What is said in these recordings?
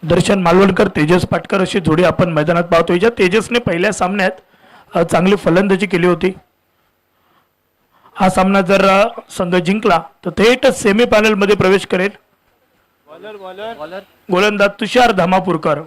दर्शन मालवणकर तेजस पाटकर अशी जोडी आपण मैदानात पाहतोय. ज्या तेजसने पहिल्या सामन्यात चांगली फलंदाजी केली होती. हा सामना जर संघ जिंकला तर थेट सेमीफायनल मध्ये प्रवेश करेल. गोलंदाज तुषार धामापूरकर.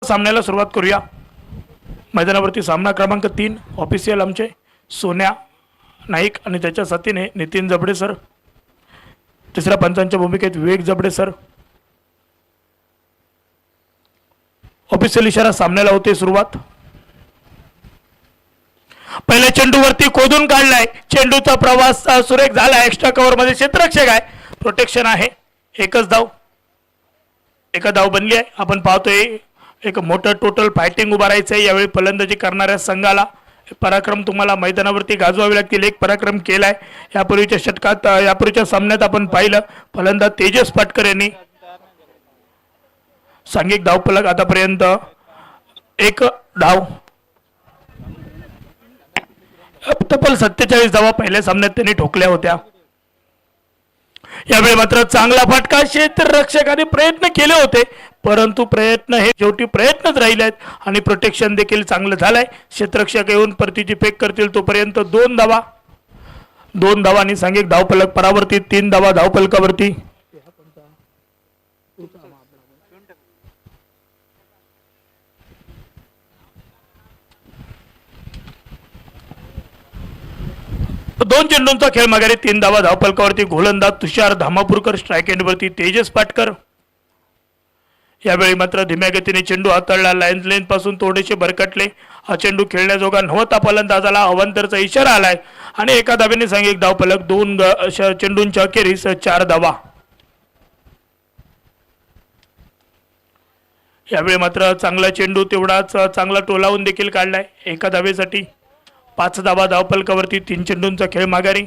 सामन्याला सुरुवात करूया. मैदानावरती सामना क्रमांक 3 ऑफिशियल आमचे सोन्या नाईक आणि त्याच्या साथीने नितीन जबडे सर. तिसऱ्या पंचांच्या भूमिकेत विवेक जबडे सर. ऑफिशियल इशारा सामन्याला होते सुरुवात. पहिल्या चेंडूवरती खोदून काढलाय. चेंडूचा प्रवास सुरेख झाला. एक्स्ट्रा कव्हर मध्ये क्षेत्ररक्षक आहे. प्रोटेक्शन आहे. एकच धाव. एका धाव बनली आहे. आपण पाहतोय एक मोठं टोटल फायटिंग उभा राहायचं आहे. यावेळी फलंदाजी करणाऱ्या संघाला पराक्रम तुम्हाला मैदानावरती गाजवावे लागतील. एक पराक्रम केलाय. यापूर्वीच्या षटकात यापूर्वीच्या सामन्यात आपण पाहिलं फलंदाज तेजस पाटकर यांनी सांघिक धावफलक आतापर्यंत एक धाव. तब्बल 47 धावा पहिल्या सामन्यात त्यांनी ठोकल्या होत्या. यावेळी मात्र चांगला फटका. क्षेत्ररक्षकाने प्रयत्न केले होते परंतु प्रयत्न हे शेवटी प्रयत्नच राहिले आहेत आणि प्रोटेक्शन देखील चांगलं झालंय. क्षेत्ररक्षक येऊन परतीची फेक करतील तोपर्यंत 2 धावा. 2 धावांनी सांघिक धावफलक परावर्तित. 3 धावा धावफलकावरती. दोन चेंडूंचा खेळ माघारी. 3 धावा धावफलकावरती. गोलंदाज तुषार धामापूरकर. स्ट्राईक एंडवरती तेजस पाटकर. यावेळी मात्र धीम्या गतीने चेंडू हाताळला. लाईन पासून थोडेसे भरकटले. हा चेंडू खेळण्याजोगा नव्हता. फलंदाजाला अवांतरचा इशारा आलाय आणि एका धावेने सांघिक धावफलक. 2 चेंडूंच्या अखेरीस 4 धावा. यावेळी मात्र चांगला चेंडू तेवढाच चांगला टोलावून देखील काढलाय. एका धावेसाठी 5 धावा धावफलकावरती. 3 चेंडूंचा खेळ माघारी.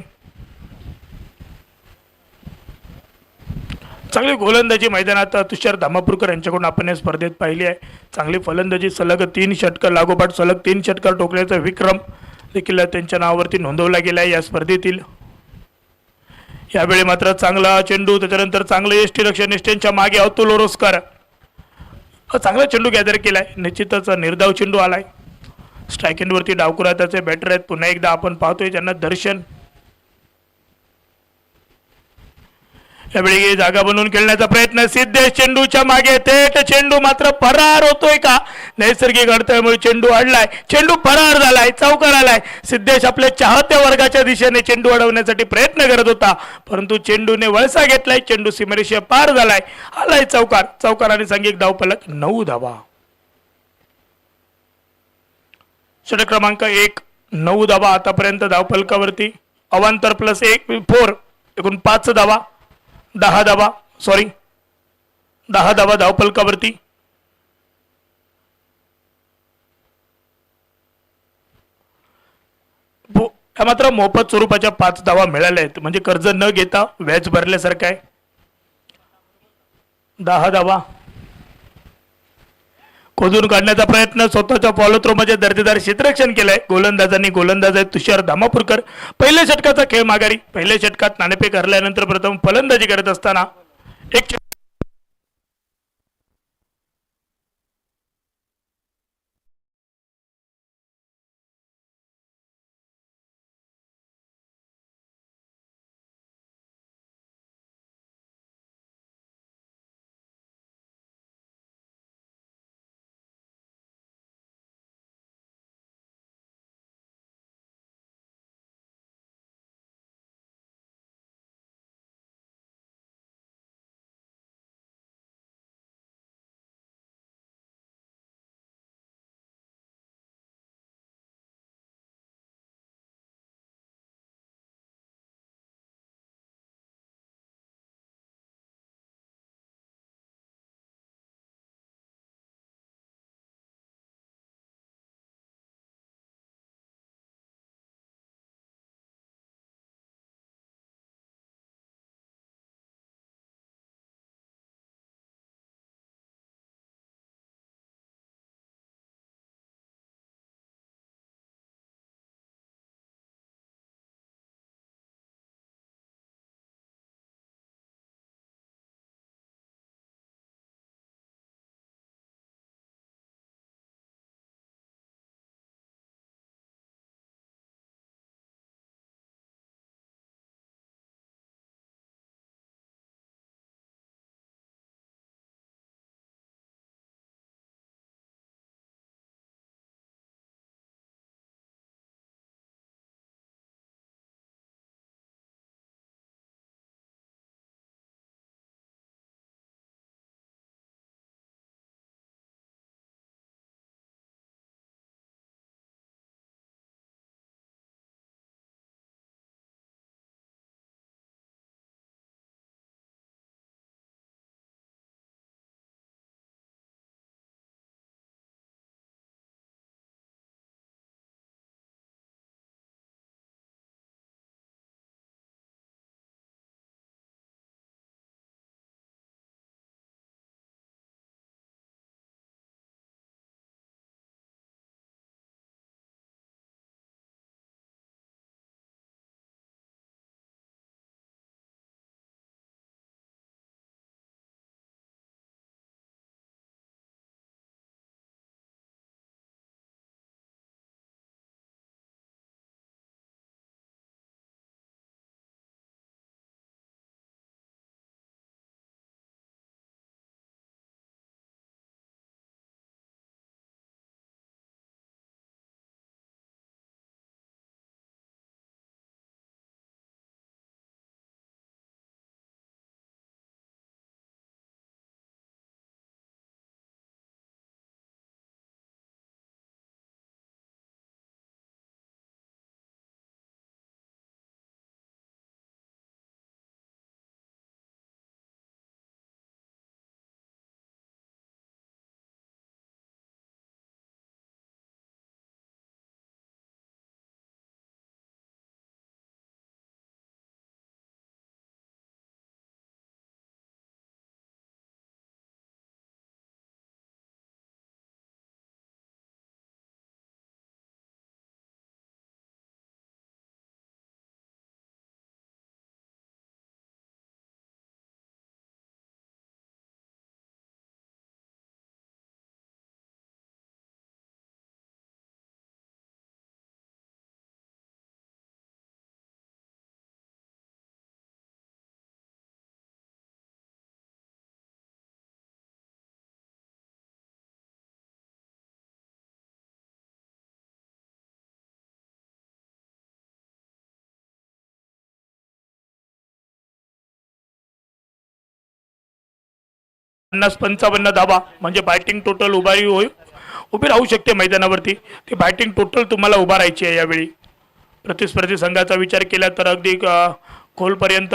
चांगली गोलंदाजी मैदानात तुषार धामापूरकर यांच्याकडून आपण या स्पर्धेत पाहिली आहे. चांगली फलंदाजी. सलग 3 षटकर लागोपाठ सलग 3 षटकर ठोकण्याचा विक्रम देखील त्यांच्या नावावरती नोंदवला गेला आहे या स्पर्धेतील. यावेळी मात्र चांगला चेंडू. त्याच्यानंतर चांगलं यष्टीरक्षण. निष्ठेंच्या मागे अतुल ओरोसकर. चांगला चेंडू गॅदर केलाय. निश्चितच निर्धाव चेंडू आलाय. स्ट्राईक एंडवरती डावकुरा त्याचे बॅटर आहेत. पुन्हा एकदा आपण पाहतोय त्यांना दर्शन. यावेळी जागा बनवून खेळण्याचा प्रयत्न. सिद्धेश चेंडूच्या मागे. थेट चेंडू मात्र फरार होतोय का. नैसर्गिक अडथळ्यामुळे चेंडू अडलाय. चेंडू फरार झालाय. चौकार आलाय. सिद्धेश आपल्या चाहत्या वर्गाच्या दिशेने चेंडू अडवण्यासाठी प्रयत्न करत होता परंतु चेंडूने वळसा घेतलाय. चेंडू सीमारेषा पार झालाय. आलाय चौकार. चौकार आणि सांघिक धावफलक 9 धावा. षटक क्रमांक 1 9 धावा आतापर्यंत धावफलकावरती. अवांतर प्लस 1 4 एकूण 5 धावा. 10 धावा 10 धावा धावफलकावरती. मात्र मोफत स्वरूपाच्या 5 धावा मिळाल्या आहेत म्हणजे कर्ज न घेता व्याज भरल्यासारखं आहे. 10 धावा. खोदून काढण्याचा प्रयत्न. स्वतःच्या फॉलो थ्रो मध्ये दर्जेदार क्षेत्ररक्षण केलंय गोलंदाज आहे तुषार धामापूरकर. पहिल्या षटकाचा खेळ माघारी. पहिल्या षटकात नाणेफेक हरल्यानंतर प्रथम फलंदाजी करत असताना एक 50-55 धावा म्हणजे बॅटिंग टोटल उभी राहू शकते मैदानावरती. ती बॅटिंग टोटल तुम्हाला उभा राहायची आहे यावेळी. प्रतिस्पर्धी संघाचा विचार केला तर अगदी खोलपर्यंत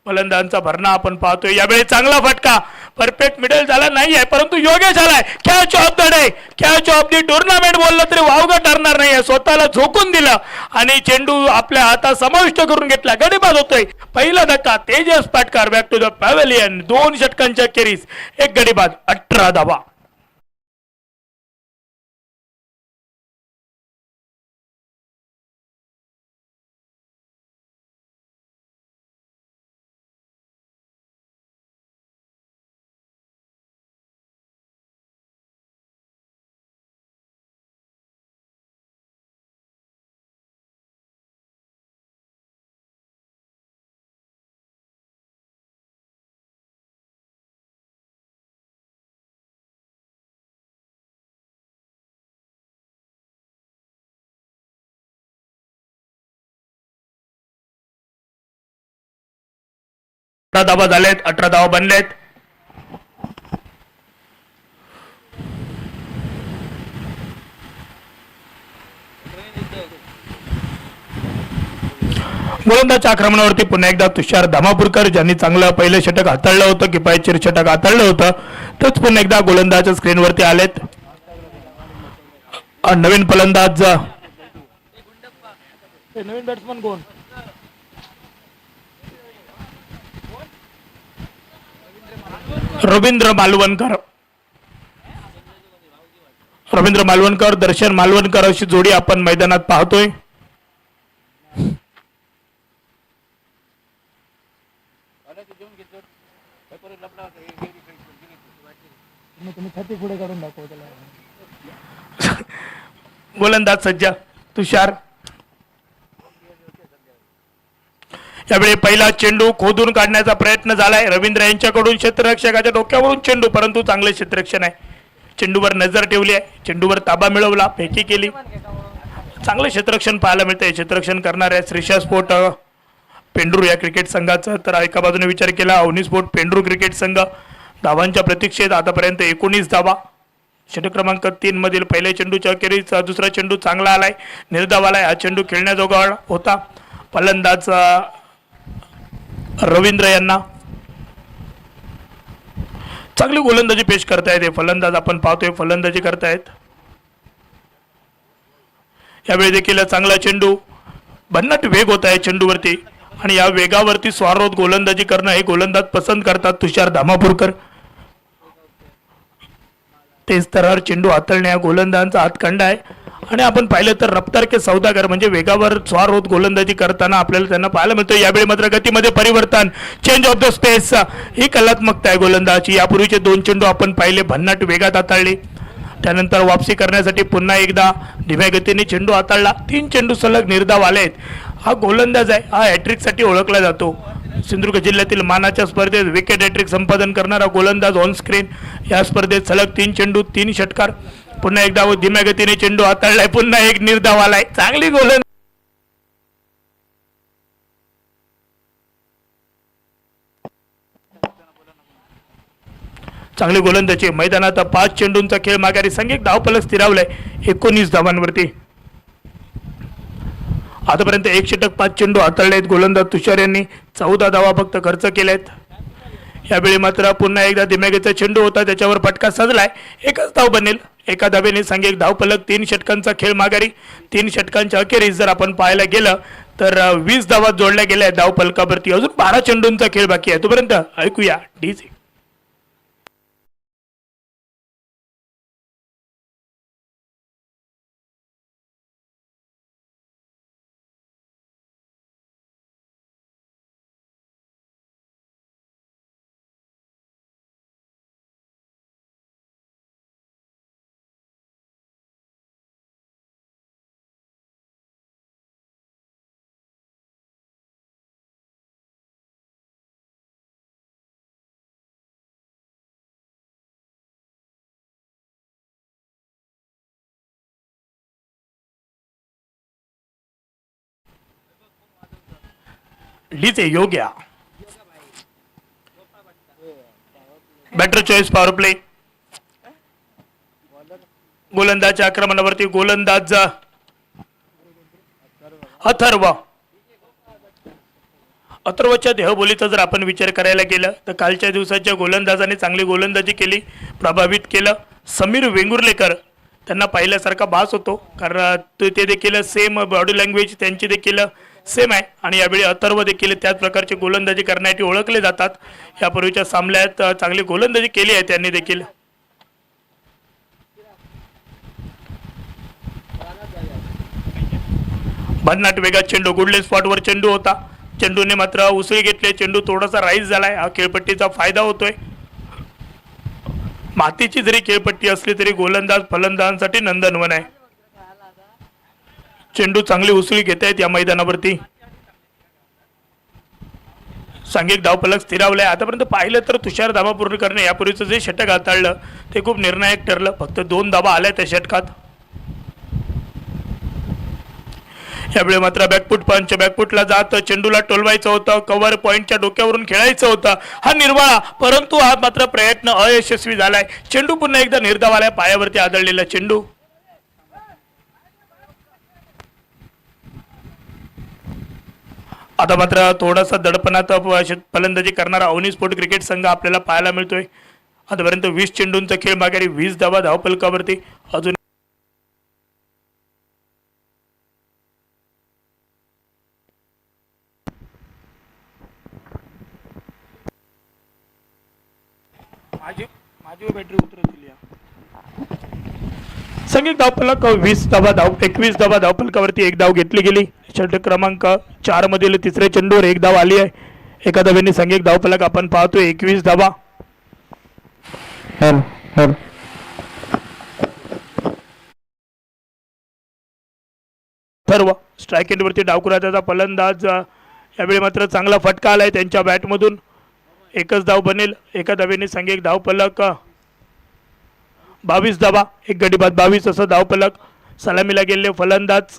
फलंदाजांचा भरणा आपण पाहतोय. यावेळी चांगला फटका परफेक्ट मिडल झाला नाही आहे, परंतु योग्य झालाय. Catch of the day, catch of the tournament बोललं तरी वावगं ठरणार नाही आहे. स्वतःला झोकून दिलं आणि चेंडू आपल्या हातात समाविष्ट करून घेतला. गडीबाद होतोय. पहिला धक्का Tejas Patkar back to the pavilion. 2 षटकांच्या खेरीज 1 गडीबाद, 18 धावा. धावा झालेत, 18 धावा बनलेत. गोलंदाजच्या आक्रमणावरती पुन्हा एकदा तुषार धामापूरकर, ज्यांनी चांगलं पहिलं षटक हाताळलं होतं, किफायतशीर षटक हाताळलं होतं, तेच पुन्हा एकदा गोलंदाजच्या स्क्रीनवरती आलेत. नवीन फलंदाज नवीन बॅट्समन कोण? रवींद्र मालवणकर, दर्शन मालवणकर अशी जोडी आपण मैदानात पाहतोय. गोलंदाज सज्ज तुषार. यावेळी पहिला चेंडू खोदून काढण्याचा प्रयत्न झालाय रवींद्र यांच्याकडून. क्षेत्ररक्षकाच्या डोक्यावरून चेंडू, परंतु चांगले क्षेत्ररक्षण आहे. चेंडूवर नजर ठेवली आहे, चेंडूवर ताबा मिळवला, फेकी केली. चांगले क्षेत्ररक्षण पाहायला मिळतंय. क्षेत्ररक्षण करणाऱ्या श्रीशा स्पोर्ट पेंडूर या क्रिकेट संघाचा तर एका बाजूने विचार केला अवनी स्पोर्ट पेंडूर क्रिकेट संघ धावांच्या प्रतीक्षेत आतापर्यंत 19 धावा. षटक क्रमांक 3 मधील पहिल्या चेंडूच्या अखेरीस दुसरा चेंडू चांगला आलाय, निर्धाव आलाय. हा चेंडू खेळण्याजोगा होता. फलंदाज रवींद्र यांना चांगली गोलंदाजी पेश करतायत. फलंदाज आपण पाहतोय फलंदाजी करतायत. यावेळी देखील चांगला चेंडू, भन्नाट वेग होत आहे चेंडूवरती आणि या वेगावरती स्वारोध गोलंदाजी करणं हे गोलंदाज पसंत करतात तुषार धामापूरकर. तेच स्तरावर चेंडू हाताळणे हा गोलंदाजांचा हातखंडा आहे आणि आपण पाहिलं तर रफ्तार के सौदागर म्हणजे वेगावर स्वार होत गोलंदाजी करताना आपल्याला त्यांना पाहायला मिळतं. यावेळी मात्र गतीमध्ये परिवर्तन, चेंज ऑफ द स्पेस, ही कलात्मकता आहे गोलंदाजी. यापूर्वीचे 2 चेंडू आपण पाहिले भन्नाट वेगात हाताळले, त्यानंतर वापसी करण्यासाठी पुन्हा एकदा धीम्या गतीने चेंडू हाताळला. 3 चेंडू सलग निर्धाव आले आहेत. हा गोलंदाज आहे, हा हॅट्रिकसाठी ओळखला जातो. सिंधुदुर्ग जिल्ह्यातील मानाच्या स्पर्धेत विकेट हॅट्रिक संपादन करणारा गोलंदाज ऑन स्क्रीन. या स्पर्धेत सलग 3 चेंडू 3 षटकार. पुन्हा एकदा धीम्या गतीने चेंडू हाताळलाय, पुन्हा एक निर्धाव आलाय. चांगली गोलंदाज, चांगली गोलंदाजी. मैदानात 5 चेंडूंचा खेळ माघारी संघिक धावफलक स्थिरावलाय 19 धावांवरती. आतापर्यंत 1 षटक 5 चेंडू हाताळले आहेत गोलंदाज तुषार यांनी. 14 धावा फक्त खर्च केल्यात. यावेळी मात्र पुन्हा एकदा धीम्यागतीचा चेंडू होता, त्याच्यावर फटका सजलाय. 1च धाव बनेल. एका धावेने संघिक धावफलक 3 षटकांचा खेळ माघारी. 3 षटकांच्या अखेरीस जर आपण पाहायला गेलं तर 20 धावा जोडल्या गेल्या आहेत धावफलकावरती. अजून 12 चेंडूंचा खेळ बाकी आहे. तोपर्यंत ऐकूया डीजे. डीजे योग्य. Batter choice power play. गोलंदाजच्या आक्रमणावरती गोलंदाज अथर्व. अथर्वच्या देहबोलीचा जर आपण विचार करायला गेलं तर कालच्या दिवसाच्या गोलंदाजाने चांगली गोलंदाजी केली, प्रभावित केलं. समीर वेंगुर्लेकर त्यांना पाहिल्यासारखा भास होतो, कारण ते देखील सेम बॉडी लँग्वेज त्यांची देखील सेम आहे आणि यावेळी अथर्व देखील त्याच प्रकारची गोलंदाजी करण्यासाठी ओळखले जातात. यापूर्वीच्या सामन्यात चांगली गोलंदाजी केली आहे त्यांनी देखील. भन्नाट वेगात चेंडू, गुडले स्पॉटवर चेंडू होता, चेंडूने मात्र उसळी घेतली, चेंडू थोडासा राईज झालाय. हा खेळपट्टीचा फायदा होतोय. मातीची जरी खेळपट्टी असली तरी गोलंदाज फलंदाजांसाठी नंदनवन आहे. चेंडू चांगली उसळी घेत आहेत या मैदानावरती. सांघिक धावफलक स्थिरावलाय. आतापर्यंत पाहिलं तर तुषार धामापूरकरने यापूर्वीचं जे षटक हाताळलं ते खूप निर्णायक ठरलं. फक्त 2 धावा आल्या त्या षटकात. यावेळी मात्र बॅकफुट पंच, बॅकफुटला जात चेंडूला टोलवायचं होतं, कव्हर पॉइंटच्या डोक्यावरून खेळायचं होतं. हा निर्वाळा, परंतु हा मात्र प्रयत्न अयशस्वी झालाय. चेंडू पुन्हा एकदा निर्धाव आलाय, पायावरती आदळलेला चेंडू. आता मात्र थोडासा दडपणात फलंदाजी करणारा अवनी स्पोर्ट क्रिकेट संघ आपल्याला पाहायला मिळतोय. आतापर्यंत 20 चेंडूंचा खेळ माघारी, 20 धावा धावफलकावरती. अजून माझी बॅटरी उतरवली. संघिक धावफलक 21 धावा धावफलकावरती 1 धाव घेतली गेली. षटक क्रमांक 4 मधील तिसऱ्या चेंडूवर 1 धाव आली आहे. एका धावेने संघिक धावफलक आपण पाहतोय 21 धावा. सर्व स्ट्राईक एंडवरती डावकुराचा फलंदाज. यावेळी मात्र चांगला फटका आलाय त्यांच्या बॅटमधून. 1च धाव बनेल. एका धावेने संघिक धावफलक 22 धावा, 1 गडी बाद 22 असं धावफलक. सलामीला गेलेले फलंदाज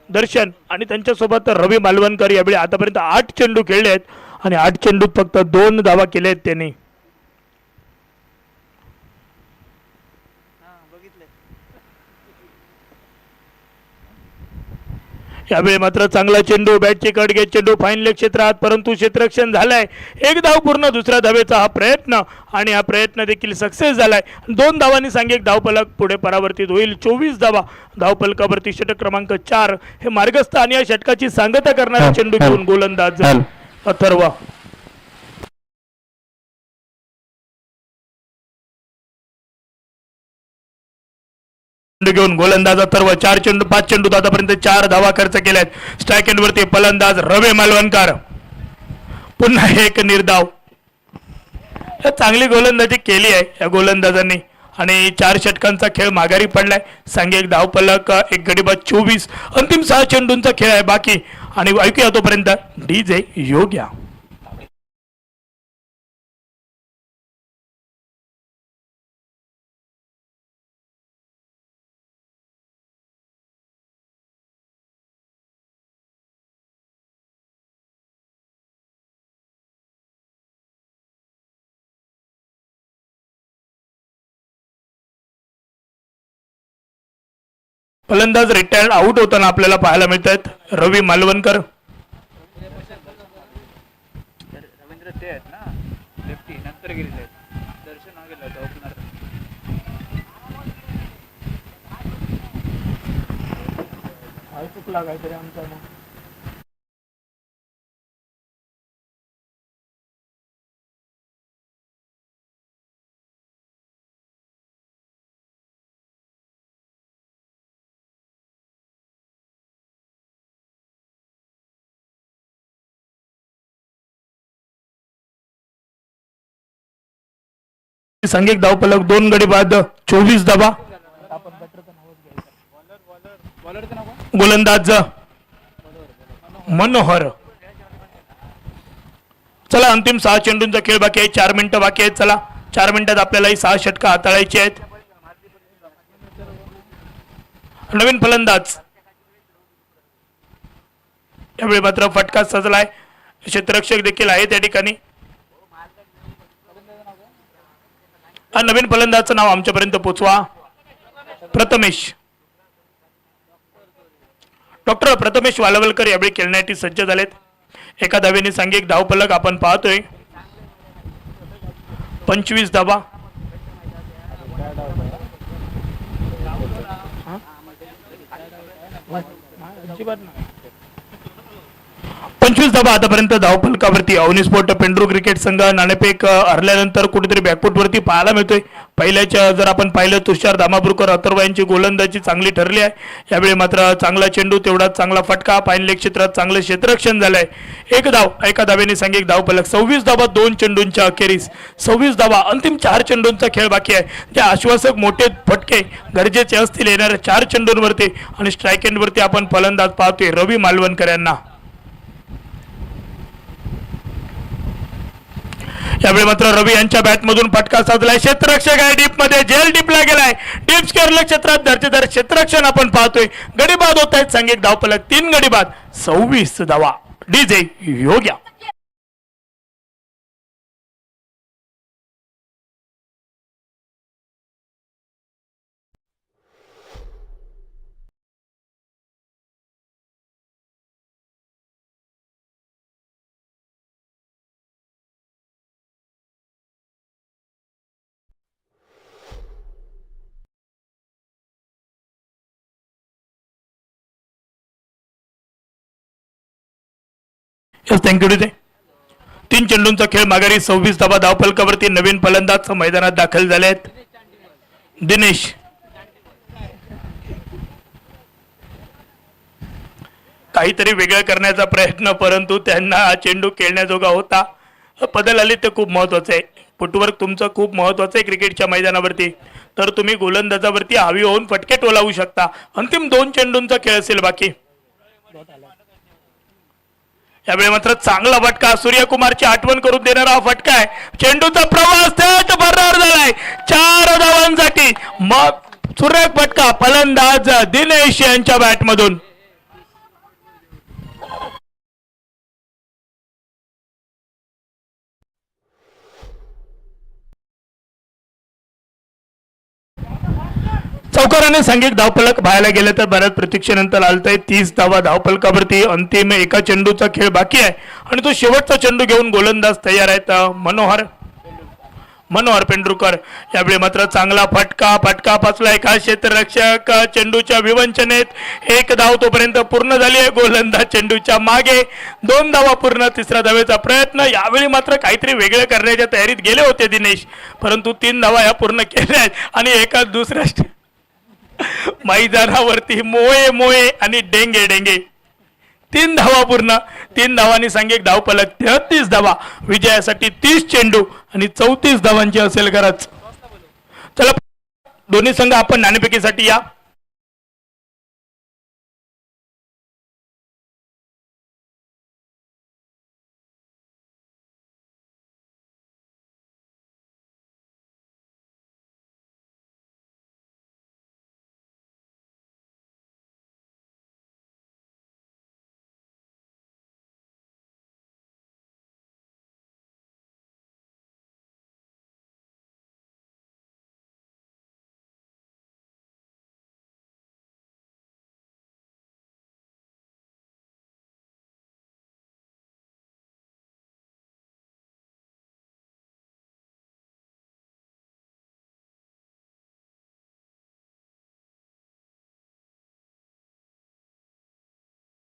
दर्शन आणि त्यांच्यासोबत रवी मालवणकर. यावेळी आतापर्यंत 8 चेंडू खेळले आहेत आणि 8 चेंडूत फक्त 2 धावा केल्या आहेत त्यांनी. यावेळी मात्र चांगला चेंडू, बॅटची कट घेत चेंडू फाईन लेग क्षेत्रात, परंतु क्षेत्ररक्षण झालंय. 1 धाव पूर्ण, दुसऱ्या धावेचा हा प्रयत्न आणि हा प्रयत्न देखील सक्सेस झालाय. 2 धावांनी सांघिक धावफलक पुढे परावर्तित होईल. 24 धावा धावफलकावरती. षटक क्रमांक 4 हे मार्गस्थ आणि या षटकाची सांगता करणारा चेंडू घेऊन गोलंदाज अथर्व. घेऊन गोलंदाज अथर्व. 5 चेंडूत आतापर्यंत 4 धावा खर्च केल्यात. स्ट्राईक एंडवरती फलंदाज रवी मालवणकर. पुन्हा एक निर्धाव. चांगली गोलंदाजी केली आहे या गोलंदाजांनी आणि 4 षटकांचा खेळ माघारी पडलाय. सांघिक धावफलक 1 गडी बाद 24. अंतिम 6 चेंडूंचा खेळ आहे बाकी आणि ऐकूया तोपर्यंत डीजे योग्या. फलंदाज रिटायर्ड आउट होताना आपल्याला पाहायला मिळत आहेत. रवी मालवणकर. रवींद्र ते आहेत ना लेफ्टी, नंतर गेलेले आहेत. दर्शन हा गेला होता ओपनर. चुकला काहीतरी आमचा. सांघिक धावफलक 2 गडी बाद 24 धावा. गोलंदाज मनोहर. चला अंतिम 6 चेंडूंचा खेळ बाकी आहे. 4 मिनिटं बाकी आहेत. चला 4 मिनिटात आपल्याला ही 6 षटकं हाताळायची आहेत. नवीन फलंदाज. यावेळी मात्र फटका सजलाय. क्षेत्ररक्षक देखील आहे त्या ठिकाणी. नवीन फलंदाजाचं नाव आमच्यापर्यंत पोचवा. प्रथमेश. डॉक्टर प्रथमेश वालवलकर यावेळी खेळण्यासाठी सज्ज झालेत. एका धावेने सांघिक धावफलक आपण पाहतोय. 25 धावा. 25 धावा आतापर्यंत धावफलकावरती. अवनी स्पोर्ट पेंडरू क्रिकेट संघ नाणेफेक हरल्यानंतर कुठेतरी बॅकफुटवरती पाहायला मिळतोय. पहिल्याच्या जर आपण पाहिलं तुषार धामापूरकर अथर्व यांची गोलंदाजी चांगली ठरली आहे. यावेळी मात्र चांगला चेंडू तेवढाच चांगला फटका. पायनलेग क्षेत्रात चांगलं क्षेत्ररक्षण झालंय. एक धाव एका धावेने सांघिक धावफलक. 26 धावा 2 चेंडूंच्या अखेरीस. 26 धावा. अंतिम 4 चेंडूंचा खेळ बाकी आहे. जे आश्वासक मोठे फटके गरजेचे असतील येणाऱ्या 4 चेंडूंवरती. आणि स्ट्राईक एंडवरती आपण फलंदाज पाहतोय रवी मालवणकर यांना. यावेळी मात्र रवी यांच्या बॅटमधून फटका साधलाय. क्षेत्ररक्षक आहे डीप मध्ये. जेल डीपला गेलाय. डीप स्क्वेअर क्षेत्रात दर्जेदार क्षेत्ररक्षण आपण पाहतोय. गडी बाद होत आहेत सांघिक धावफलक. 3 गडी बाद. 26 धावा. डीजे योग्य. Yes thank you DJ. 3 चेंडूंचा खेळ माघारी. 26 धावा धावफलकावरती. नवीन फलंदाज मैदानात दाखल झाले आहेत. दिनेश. काहीतरी वेगळं करण्याचा प्रयत्न, परंतु त्यांना चेंडू खेळण्याजोगा होता. बदल आले ते खूप महत्वाचं आहे. फुटवर्क तुमचं खूप महत्वाचं आहे क्रिकेटच्या मैदानावरती. तर तुम्ही गोलंदाजावरती हवी होऊन फटके टोलावू शकता. अंतिम 2 चेंडूंचा खेळ असेल बाकी. यावेळी मात्र चांगला फटका. सूर्यकुमारची आठवण करून देणारा हा फटका आहे. चेंडूचा प्रवास थेट फरार झालाय 4 धावांसाठी. मग सुरेख फटका फलंदाज दिनेश यांच्या बॅटमधून. चौकाराने सांघिक धावफलक पाहायला गेलं तर बऱ्याच प्रतीक्षेनंतर आलतंय. 30 धावा धावफलकावरती. अंतिम एका चेंडूचा खेळ बाकी आहे आणि तो शेवटचा चेंडू घेऊन गोलंदाज तयार आहेत. मनोहर पेंडुरकर. यावेळी मात्र चांगला फटका पाचला. एका क्षेत्ररक्षक चेंडूच्या विवंचनेत 1 धाव तोपर्यंत पूर्ण झाली आहे. गोलंदाज चेंडूच्या मागे. 2 धावा पूर्ण. 3रा धावेचा प्रयत्न. यावेळी मात्र काहीतरी वेगळं करण्याच्या तयारीत गेले होते दिनेश, परंतु 3 धावा या पूर्ण केल्या आहेत. आणि एका दुसऱ्या मैदानावरती मोये आणि डेंगे. 3 धावा पूर्ण. 3 धावांनी सांघिक धावफलक. 33 धावा. विजयासाठी 30 चेंडू आणि 34 धावांची असेल गरज. चला दोन्ही संघ आपण नाणेफेकीसाठी या.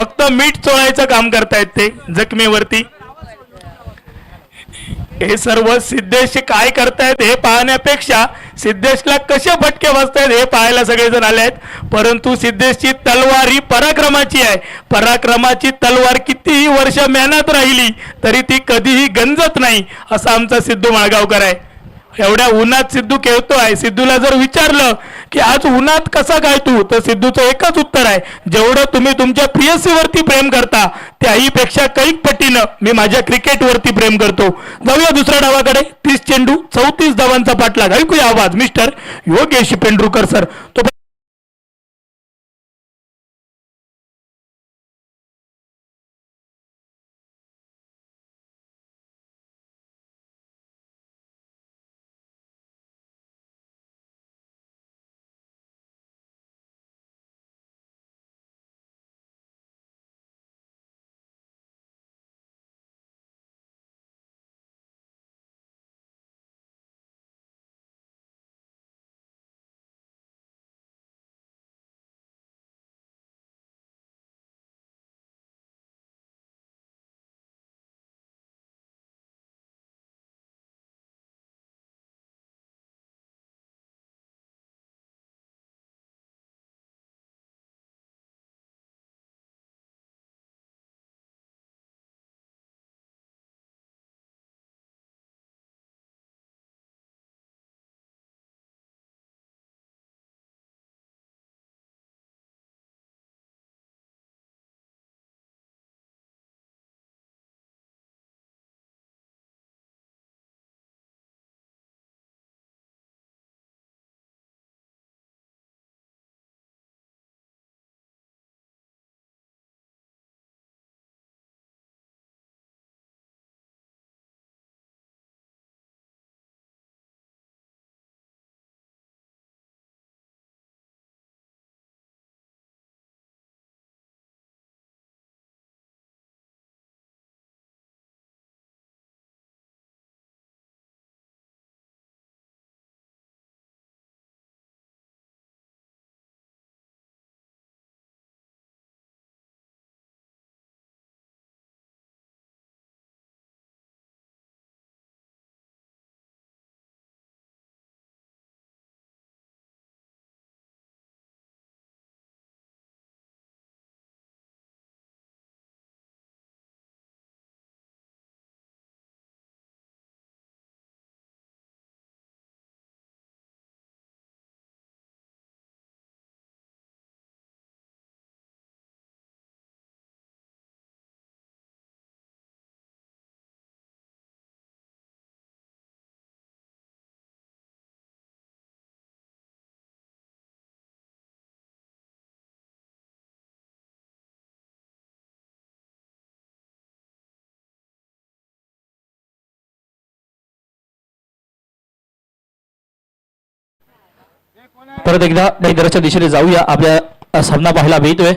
फक्त मीठ चोळायचं काम करतायत ते जखमेवरती. हे सर्व सिद्धेश काय करतायत हे पाहण्यापेक्षा सिद्धेशला कसे फटके वाजतायत हे पाहायला सगळेजण आले आहेत. परंतु सिद्धेशची तलवार ही पराक्रमाची आहे. पराक्रमाची तलवार कितीही वर्ष मेहनत राहिली तरी ती कधीही गंजत नाही, असा आमचा सिद्धू माळगावकर आहे. एवढ्या उन्हात सिद्धू खेळतोय. सिद्धूला जर विचारलं की आज उन्हात कसा काय तू, तर सिद्धूचं एकच उत्तर आहे, जेवढं तुम्ही तुमच्या प्रियसीवरती प्रेम करता त्याही पेक्षा कैक पटीनं मी माझ्या क्रिकेटवरती प्रेम करतो. जाऊया दुसऱ्या डावाकडे. 30 चेंडू 34 धावांचा पाठलाग. ऐकूया आवाज मिस्टर योगेश पेंडुरकर सर. तो परत एकदा मैदानाच्या दिशेने जाऊया. आपल्या सामना पाहायला मिळतोय.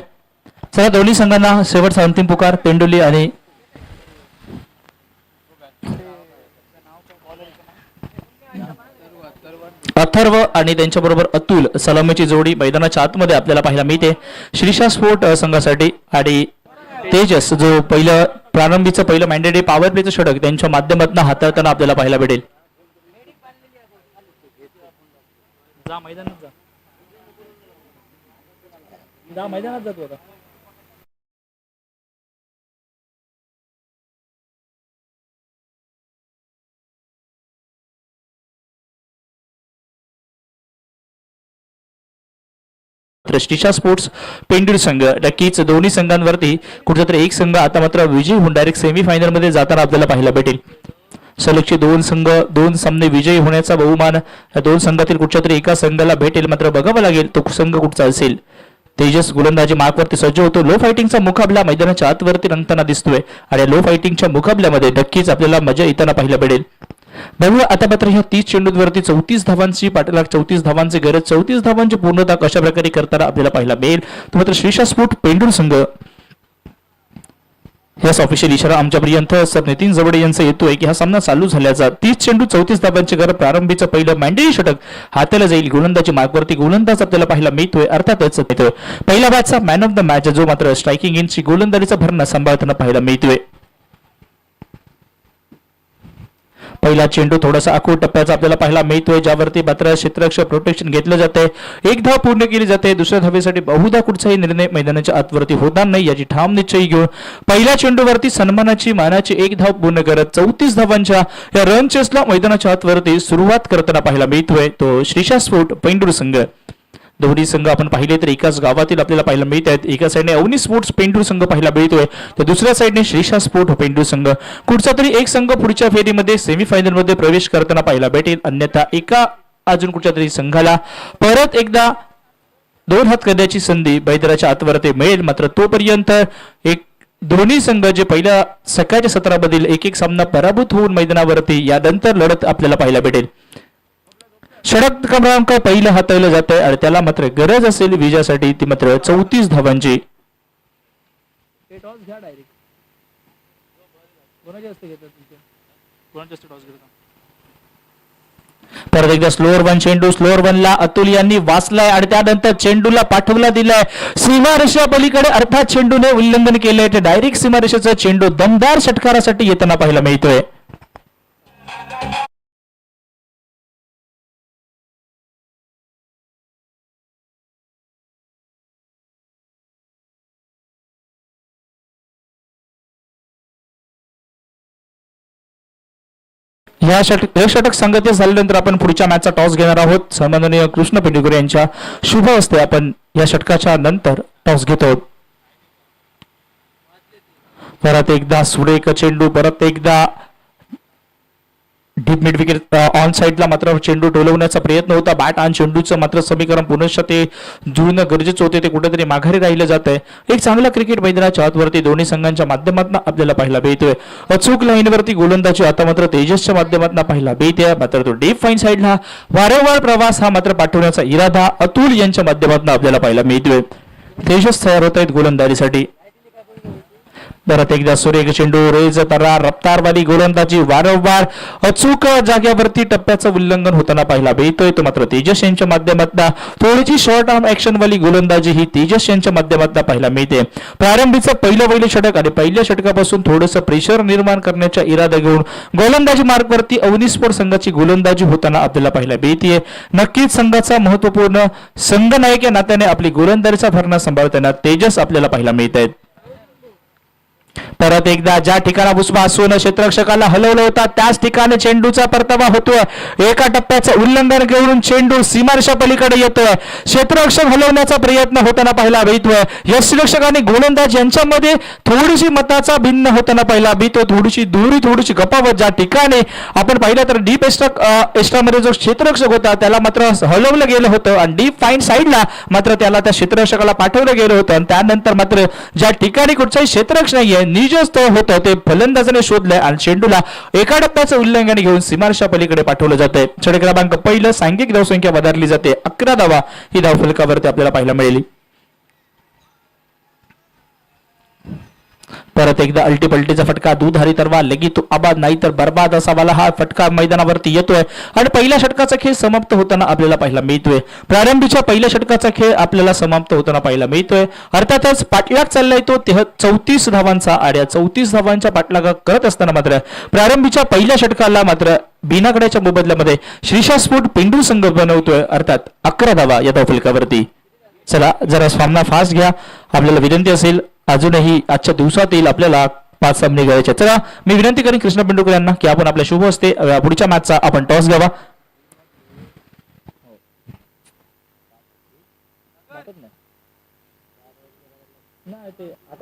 चला दोन्ही संघांना शेवटचा अंतिम पुकार. पेंडोली आणि अथर्व आणि त्यांच्याबरोबर अतुल सलामीची जोडी मैदानाच्या आतमध्ये आपल्याला पाहायला मिळते श्रीशा स्पोर्ट संघासाठी. आणि तेजस जो पहिलं प्रारंभीचं पहिलं मॅन्डेटरी पॉवर प्लेचं षटक त्यांच्या माध्यमातून हाताळताना आपल्याला पाहायला भेटेल. जा मैदानात जा मैदानात जातो आता. श्रीशा स्पोर्ट्स पेंडूर संघ नक्कीच दोन्ही संघांवरती कुठेतरी एक संघ आता मात्र विजयी होऊन डायरेक्ट सेमीफायनल मध्ये जाताना आपल्याला पाहायला भेटेल. सलगचे दोन संघ दोन सामने विजयी होण्याचा बहुमान या दोन संघातील कुठच्या तरी एका संघाला भेटेल. मात्र बघावं लागेल तो संघ कुठचा असेल. तेजस गोलंदाजी मार्कवरती सज्ज होतो. लो फायटिंगचा मुकाबला मैदानाच्या आतवरती रंगताना दिसतोय आणि लो फायटिंगच्या मुकाबल्यामध्ये नक्कीच आपल्याला मजा येताना पाहायला भेटेल. बघूया आता मात्र ह्या 30 चेंडूंवरती 34 धावांची पाठलाग 34 धावांची गरज 34 धावांची पूर्णता कशा प्रकारे करताना आपल्याला पाहायला मिळेल. तो मात्र श्रीशा स्पोर्ट पेंडूर संघ याच ऑफिशियल इशारा आमच्यापर्यंत सर नितीन जवडे यांचा येतोय की हा सामना चालू झाल्याचा 30 चेंडू 34 धावांची गरज प्रारंभीचं पहिलं मॅन्डेटरी षटक हाताला जाईल. गोलंदाजी मार्कवरती गोलंदाज आपल्याला पाहायला मिळतोय. अर्थातच पहिल्या बॅचचा मॅन ऑफ द मॅच जो मात्र स्ट्रायकिंग इनची गोलंदाजीचा भरणा सांभाळताना पाहायला मिळतोय. पहिला चेंडू थोडासा आखूड टप्प्याचा आपल्याला पाहायला मिळतोय ज्यावरती मात्र क्षेत्ररक्षक प्रोटेक्शन घेतलं जाते. एक धाव पूर्ण केली जाते. दुसऱ्या धावेसाठी बहुधा कुठचाही निर्णय मैदानाच्या आतवरती होणार नाही याची ठाम निश्चय घेऊन पहिल्या चेंडूवरती सन्मानाची मानाची एक धाव पूर्ण करत 34 धावांच्या या रन चेसला मैदानाच्या आतवरती सुरुवात करताना पाहायला मिळतोय तो श्रीशा स्पोर्ट पेंडूर संघ. दोन्ही संघ आपण पाहिले तर एकाच गावातील आपल्याला पाहायला मिळत आहेत. एका साईडने अवनी स्पोर्ट्स पेंडूर संघ पाहायला मिळतोय तर दुसऱ्या साईडने श्रीशा स्पोर्ट पेंडूर संघ. कुठचा तरी एक संघ पुढच्या फेरीमध्ये सेमीफायनल मध्ये प्रवेश करताना पाहायला भेटेल. अन्यथा एका अजून कुठच्या तरी संघाला परत एकदा दोन हात करण्याची संधी मैदानाच्या आतवरती मिळेल. मात्र तोपर्यंत एक दोन्ही संघ जे पहिल्या सकाळच्या सत्रामधील एक एक सामना पराभूत होऊन मैदानावरती यानंतर लढत आपल्याला पाहायला भेटेल. षटक क्रमांक पहिलं हाताळलं जात आहे आणि त्याला मात्र गरज असेल विजयासाठी ती मात्र 34 धावांची. परत एकदा स्लोअर वन चेंडू स्लोअर वनला अतुल यांनी वाचलाय आणि त्यानंतर चेंडूला पाठवला दिलाय सीमारेषा पलीकडे. अर्थात चेंडूने उल्लंघन केलंय. ते डायरेक्ट सीमारेषेचा चेंडू दमदार षटकारासाठी येताना पाहायला मिळतोय. या षटक संगती झाल्यानंतर आपण पुढच्या मॅचचा टॉस घेणार आहोत. सन्माननीय कृष्ण पेंडुकर यांच्या शुभ हस्ते आपण या षटकाच्या नंतर टॉस घेतो. परत एकदा सुरेख चेंडू परत एकदा डीप मिड विकेट ऑन साइडला मात्र चेंडू टोलवण्याचा प्रयत्न होता. बॅट आणि चेंडूचं मात्र समीकरण पुनश्च ते जुळणं गरजेचं होते. ते कुठेतरी माघारी राहिलं जात आहे. एक चांगला क्रिकेट मैदानाच्या आतवरती दोन्ही संघांच्या माध्यमातून आपल्याला पाहायला मिळतोय. अचूक लाईनवरती गोलंदाजी आता मात्र तेजसच्या माध्यमातून पाहायला मिळते. मात्र तो डीप फाईन साइडला वारंवार प्रवास हा मात्र पाठवण्याचा इरादा अतुल यांच्या माध्यमातून आपल्याला पाहायला मिळतोय. तेजस तयार होत आहेत गोलंदाजीसाठी. परत एकदा सुरेख चेंडू रेज तरा रफ्तारवाली गोलंदाजी वारंवार अचूक जाग्यावरती टप्प्याचं उल्लंघन होताना पाहायला मिळतोय. तो मात्र तेजस यांच्या माध्यमातून थोडीशी शॉर्ट आर्म ऍक्शन वाली गोलंदाजी ही तेजस यांच्या माध्यमातून पाहायला मिळते. प्रारंभीचं पहिलं षटक आणि पहिल्या षटकापासून थोडंसं प्रेशर निर्माण करण्याचा इरादा घेऊन गोलंदाजी मार्गवरती अवनी स्पोर्ट संघाची गोलंदाजी होताना आपल्याला पाहायला मिळते. नक्कीच संघाचा महत्वपूर्ण संघनायक या नात्याने आपली गोलंदाजीचा भरणा सांभाळताना तेजस आपल्याला पाहायला मिळत आहेत. परत एकदा ज्या ठिकाणा भुसभासून क्षेत्ररक्षकाला हलवलं होता त्याच ठिकाणी चेंडूचा परतावा होतोय. एका टप्प्याचं उल्लंघन घेऊन चेंडू सीमारेषा पलीकडे येतोय. क्षेत्ररक्षक हलवण्याचा प्रयत्न होताना पाहायला मिळतोय. यष्टिरक्षक आणि गोलंदाज यांच्यामध्ये थोडीशी मताचा भिन्न होताना पाहायला मिळतोय. थोडीशी दूरी थोडीशी गपावत ज्या ठिकाणी आपण पाहिलं तर डीप एस्ट्रामध्ये जो क्षेत्ररक्षक होता त्याला मात्र हलवलं गेलं होतं आणि डीप फाईन साईडला मात्र त्याला त्या क्षेत्ररक्षकाला पाठवलं गेलं होतं आणि त्यानंतर मात्र ज्या ठिकाणी कुठचाही क्षेत्ररक्षक नाहीये निर्णय निजस्त होतं ते फलंदाजाने शोधलंय आणि चेंडूला एका टप्प्याचं उल्लंघन घेऊन सीमारेषा पलीकडे पाठवलं जातंय. षटक क्रमांक पहिलं सांघिक धावसंख्या वधारली जाते. 11 धावा ही धावफलकावरती आपल्याला पाहायला मिळेल. परत एकदा अल्टीपल्टीचा फटका, दुधारी तरवा लगी तो आबाद नाही तर बर्बाद असा वाला हा फटका मैदानावरती येतोय आणि पहिल्या षटकाचा खेळ समाप्त होताना आपल्याला पाहायला मिळतोय. प्रारंभीच्या पहिल्या षटकाचा खेळ आपल्याला समाप्त होताना पाहायला मिळतोय. अर्थातच पाठलाग चाललाय तो 34 धावांचा आणि 34 धावांच्या पाठलाग करत असताना मात्र प्रारंभीच्या पहिल्या षटकाला मात्र बिनाकड्याच्या मोबदल्यामध्ये श्रीशा स्फोट पेंडू संघ बनवतोय. अर्थात 11 धावा या धावफलकावरती. चला जरा सामना फास्ट घ्या, आपल्याला विनंती असेल. अजूनही आजच्या दिवसातील आपल्याला 5 सामने घ्यायचे. चला मी विनंती करेन कृष्ण पेंडुकर यांना की आपण आपल्या शुभ हस्ते पुढच्या मॅचचा आपण टॉस घ्यावा.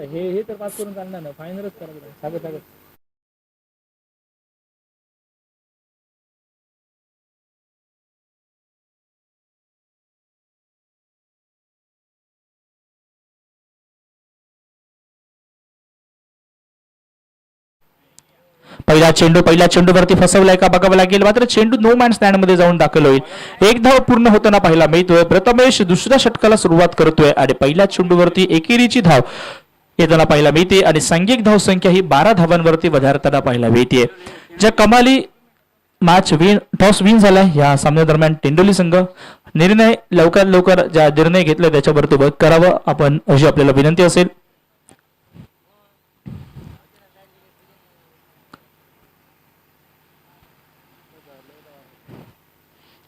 हे तर पास करून चालणार ना, फायनलच करायचं. पहिल्या चेंडूवरती फसवलाय का बघावं लागेल. मात्र चेंडू नो मॅन स्टँड मध्ये जाऊन दाखल होईल. एक धाव पूर्ण होताना पाहायला मिळतोय. प्रथमेश दुसऱ्या षटकाला सुरुवात करतोय आणि पहिल्या चेंडूवरती एकेरीची धाव येताना पाहायला मिळते आणि सांघिक धाव संख्या ही 12 धावांवरती वधारताना पाहायला मिळते. ज्या कमाली मॅच टॉस विन झालाय या सामन्यादरम्यान टेंडोली संघ निर्णय लवकरात लवकर ज्या निर्णय घेतले त्याच्यावरती वर्क करावं आपण अशी आपल्याला विनंती असेल.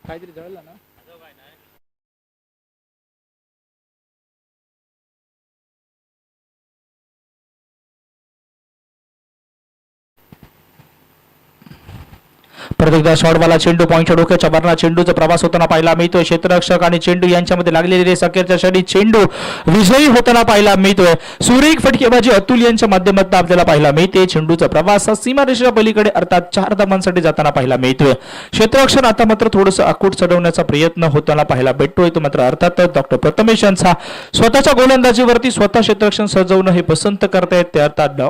काहीतरी जळलं ना. परत एकदा शॉटवाला चेंडू पॉईंटच्या डोक्याच्या वरना चेंडूचा प्रवास होताना पाहायला मिळतोय. क्षेत्ररक्षक आणि चेंडू यांच्यामध्ये लागलेली रेस अखेरच्या क्षणी चेंडू विजयी होताना पाहायला मिळतोय. सुरेख फटकेबाजी अतुल यांच्या माध्यमातून आपल्याला पाहायला मिळते. चेंडूचा प्रवास हा सीमारेषेच्या पलीकडे अर्थात 4 धावांसाठी जाताना पाहायला मिळतोय. क्षेत्ररक्षण आता मात्र थोडंसं आखूट चढवण्याचा प्रयत्न होताना पाहायला भेटतोय. तो मात्र अर्थात डॉक्टर प्रथमेश यांचा स्वतःच्या गोलंदाजीवरती स्वतः क्षेत्ररक्षण सजवणं हे पसंत करतायत ते अर्थात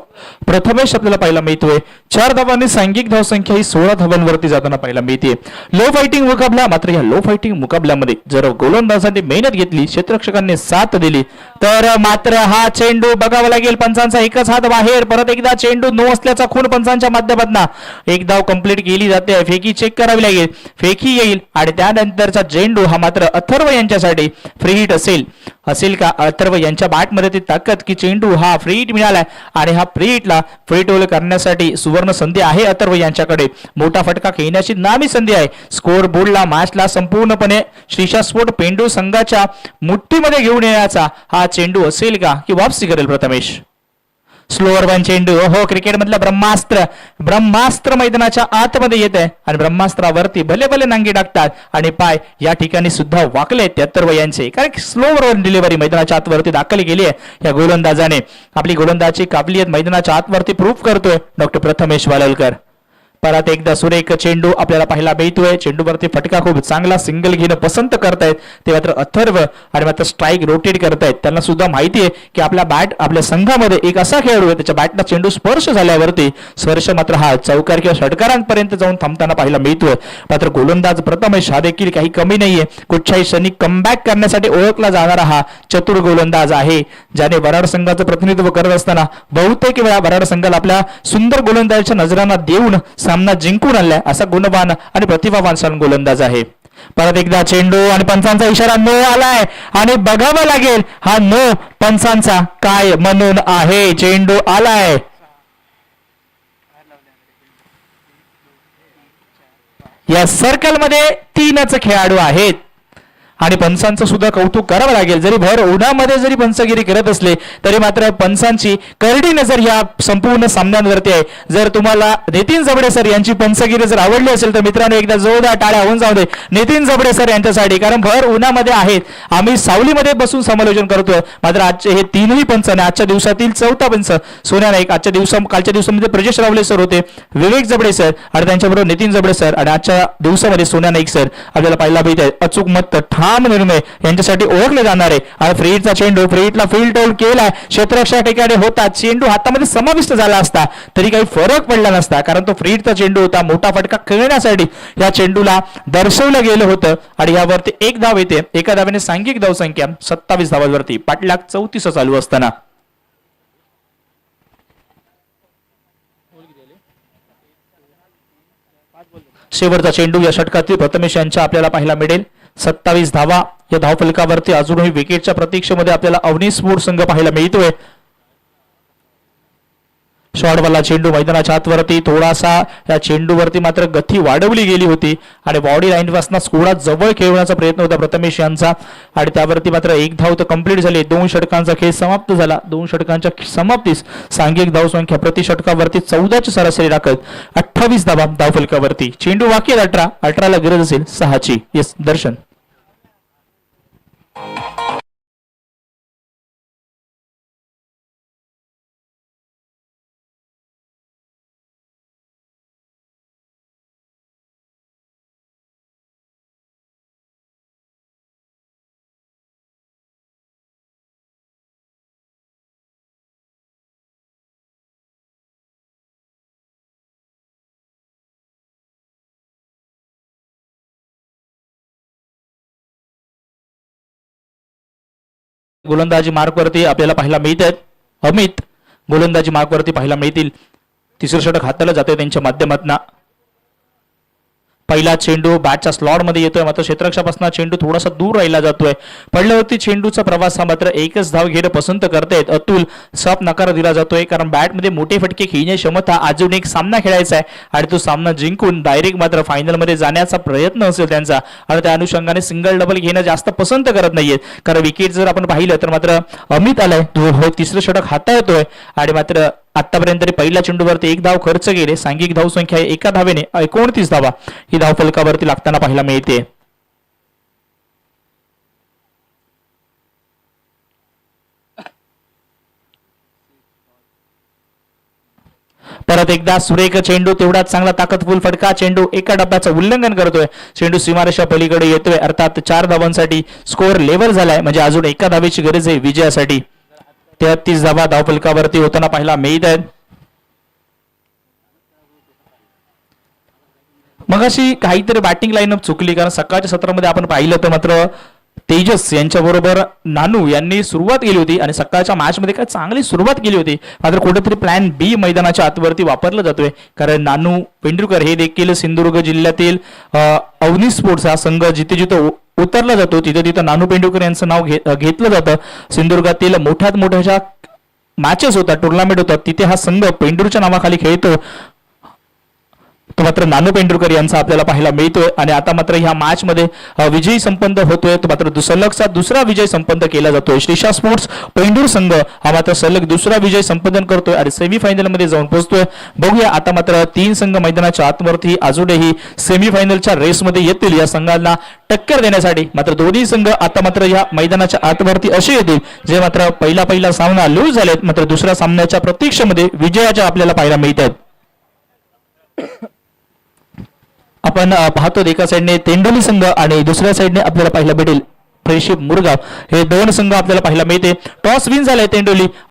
प्रथमेश आपल्याला पाहायला मिळतोय. 4 धावांनी सांघिक धावसंख्या ही 16 धावांवरती जाताना पाहायला मिळते. लो फायटिंग मुकाबला. मात्र या लो फायटिंग मुकाबल्यामध्ये जर गोलंदाजांनी मेहनत घेतली, क्षेत्ररक्षकांनी साथ दिली तर मात्र हा चेंडू बघावा लागेल. पंचांचा एकच हात बाहेर. परत एकदा चेंडू नो असल्याचा खूण पंचांच्या माध्यमातून एक धाव कंप्लीट केली जाते. फेकी चेक करावी लागेल. फेकी येईल आणि त्यानंतरचा चेंडू हा मात्र अथर्व यांच्यासाठी फ्री हिट असेल का? अथर्व यांच्या बॅटमध्ये ती ताकद की चेंडू हा फ्री हिट मिळालाय आणि हा फ्री हिटला फ्री टोल करण्यासाठी सुवर्ण संधी आहे अथर्व यांच्याकडे. मोठा फटका खेळण्याची नामी संधी आहे. स्कोर बोर्डला मॅचला संपूर्णपणे श्रीशा स्पोर्ट पेंडू संघाच्या मुठ्ठीमध्ये घेऊन येण्याचा हा चेंडू असेल का की वापसी करेल प्रथमेश? स्लोअर वन चेंडू. हो, क्रिकेट मधलं ब्रह्मास्त्र मैदानाच्या आतमध्ये येत आहे आणि ब्रह्मास्त्रावरती भले भले नांगी टाकतात आणि पाय या ठिकाणी सुद्धा वाकले अथर्व यांचे, कारण स्लोअर वन डिलिव्हरी मैदानाच्या आतवरती दाखल केली आहे या गोलंदाजाने. आपली गोलंदाजी काबिलियत मैदानाच्या आतवरती प्रूव्ह करतोय डॉक्टर प्रथमेश वालवलकर. परत एकदा सुरेख चेंडू आपल्याला पाहायला मिळतोय. चेंडूवरती फटका खूप चांगला सिंगल घेणं पसंत करतायत ते मात्र अथर्व आणि मात्र स्ट्राईक रोटेट करतायत. त्यांना सुद्धा माहिती आहे की आपल्या संघामध्ये एक असा खेळाडू आहे त्याच्या बॅटला चेंडू स्पर्श झाल्यावरती स्पर्श मात्र हा चौकार किंवा षटकारांपर्यंत जाऊन थांबताना पाहायला मिळतोय. मात्र गोलंदाज प्रथमेश हा देखील काही कमी नाहीये. कुठच्याही क्षणी कमबॅक करण्यासाठी ओळखला जाणारा हा चतुर गोलंदाज आहे, ज्याने वराड संघाचं प्रतिनिधित्व करत असताना बहुतेक वेळा वराड संघाला आपल्या सुंदर गोलंदाजाच्या नजरांना देऊन सामना जिंकून आणलाय असा गुणवान आणि प्रतिभावान गोलंदाज आहे. परत एकदा चेंडू आणि पंचांचा इशारा नो आलाय आणि बघावं लागेल हा नो पंचांचा काय म्हणून आहे. चेंडू आलाय. या सर्कलमध्ये 3च खेळाडू आहेत आणि पंचांचं सुद्धा कौतुक करावं लागेल. जरी भर उन्हामध्ये जरी पंचगिरी करत असले तरी मात्र पंचांची करडी नजर या संपूर्ण सामन्यांवरती आहे. जर तुम्हाला नितीन जबडे सर यांची पंचगिरी जर आवडली असेल तर मित्रांनो एकदा जोरदार टाळ्या होऊन जाऊ दे नितीन जबडे सर यांच्यासाठी, कारण भर उन्हामध्ये आहेत. आम्ही सावलीमध्ये बसून समालोचन करतोय. मात्र आजचे हे 3ही पंच आणि आजच्या दिवसातील 4था पंच सोन्या नाईक, कालच्या दिवसामध्ये प्रजेश रावले सर होते, विवेक जबडे सर आणि त्यांच्याबरोबर नितीन जबडे सर आणि आजच्या दिवसामध्ये सोन्या नाईक सर आपल्याला पाहायला भेटत. अचूक मत ठाम ठाम निर्णय यांच्यासाठी ओळखले जाणार आहे. आणि फ्री हिटचा चेंडू, फ्री हिटला फील्ड होल्ड केला, क्षेत्ररक्षक ठिकाणी होता, चेंडू हातामध्ये समाविष्ट झाला असता तरी काही फरक पडला नसता, कारण तो फ्री हिटचा चेंडू होता. मोठा फटका खेळण्यासाठी या चेंडूला दर्शवलं गेलं होतं आणि यावरती एक धाव येते. एका धावेने सांघिक धावसंख्या 27 धावांवरती. पाठलाग 34 चालू असताना शेवटचा चेंडू या षटकातील प्रथमेश यांच्या आपल्याला पाहायला मिळेल. 27 धावा या धावफलकावरती. अजूनही विकेटच्या प्रतीक्षेमध्ये आपल्याला अवनी स्पोर्ट्स संघ पाहायला मिळतोय. शॉर्टवाला चेंडू मैदानाच्या आतवरती. थोडासा या चेंडूवरती मात्र गती वाढवली गेली होती आणि बॉडी लाईन पासून थोडा जवळ खेळवण्याचा प्रयत्न होता प्रथमेश यांचा आणि त्यावरती मात्र एक धाव तर कंप्लीट झाली. 2 षटकांचा खेळ समाप्त झाला. 2 षटकांच्या समाप्तीस सांघिक धावसंख्या प्रति षटकावरती 14ची सरासरी राखत 28 धावा धावफलकावरती. चेंडू बाकी 18ला गरज असेल 6ची. येस दर्शन. गोलंदाजी मार्कवरती आपल्याला पाहायला मिळत आहेत. अमित गोलंदाजी मार्कवरती पाहायला मिळतील. तिसरं षटक हाताला जातोय त्यांच्या माध्यमातून. पहिला चेंडू बॅटच्या स्लॉट मध्ये येतोय, मात्र क्षेत्ररक्षकापासून चेंडू थोडासा दूर राहिला जातोय. पडल्यावरती चेंडूचा प्रवास हा मात्र एकच धाव घेणं पसंत करतायत अतुल. साफ नकार दिला जातोय कारण बॅटमध्ये मोठे फटके खेळण्याची क्षमता. अजून एक सामना खेळायचा आहे आणि तो सामना जिंकून डायरेक्ट मात्र फायनल मध्ये जाण्याचा प्रयत्न असेल त्यांचा आणि त्या अनुषंगाने सिंगल डबल घेणं जास्त पसंत करत नाहीयेत. कारण विकेट जर आपण पाहिलं तर मात्र अमित आलाय, तो तिसरं षटक हाताळतोय आणि मात्र आतापर्यंत तरी पहिल्या चेंडूवरती एक धाव खर्च केले. सांघिक धावसंख्या एका धावेने 29 धावा ही धाव फलकावरती लागताना पाहायला मिळते. परत एकदा सुरेख चेंडू, तेवढाच चांगला ताकदफुल फटका. चेंडू एका डब्याचं उल्लंघन करतोय. चेंडू सीमारेषा पलीकडे येतोय. अर्थात 4 धावांसाठी स्कोअर लेव्हल झालाय, म्हणजे अजून एका धावेची गरज आहे विजयासाठी. 33 धावा धावफलकावरती होताना पाहायला मिळत आहेत. मग अशी काहीतरी बॅटिंग लाईनअप चुकली, कारण सकाळच्या सत्रामध्ये आपण पाहिलं तर मात्र तेजस यांच्याबरोबर नानू यांनी सुरुवात केली होती आणि सकाळच्या मॅच मध्ये काय चांगली सुरुवात केली होती. मात्र कुठेतरी प्लॅन बी मैदानाच्या आतवरती वापरला जातोय, कारण नानू पेंडुरकर हे देखील सिंधुदुर्ग जिल्ह्यातील अवनी स्पोर्ट्स हा संघ जिथे जिथे उतरला जातो तिथे तिथे नानू पेंडुरकर यांचं नाव घेतलं जातं. सिंधुदुर्गातील मोठ्यात मोठ्या मॅचेस होतात, टुर्नामेंट होतात, तिथे हा संघ पेंडूरच्या नावाखाली खेळतो. तो मात्र नानू पेंडुरकर यांचा आपल्याला पाहायला मिळतोय आणि आता मात्र ह्या मॅच मध्ये विजयी संपन्न होतोय. तो मात्र सलगचा दुसरा विजय संपन्न केला जातोय. श्रीशा स्पोर्ट्स पेंडूर संघ हा मात्र सलग दुसरा विजय संपादन करतोय आणि सेमीफायनल मध्ये जाऊन पोहोचतोय. बघूया आता मात्र 3 संघ मैदानाच्या आतवरती अजूनही सेमीफायनलच्या रेसमध्ये येतील या संघांना टक्कर देण्यासाठी. मात्र दोन्ही संघ आता मात्र या मैदानाच्या आतवरती असे येतील जे मात्र पहिला सामना लूज झालेत, मात्र दुसऱ्या सामन्याच्या प्रतीक्षेमध्ये विजयाच्या आपल्याला पाहायला मिळत आहेत. आपण पाहतो एका साईडने तेंडोली संघ आणि दुसऱ्या साईडने आपल्याला पाहायला भेटेल फ्रेंडशिप मुरगाव. हे 2 संघ आपल्याला पाहायला मिळते. टॉस विन झालाय तेंडोली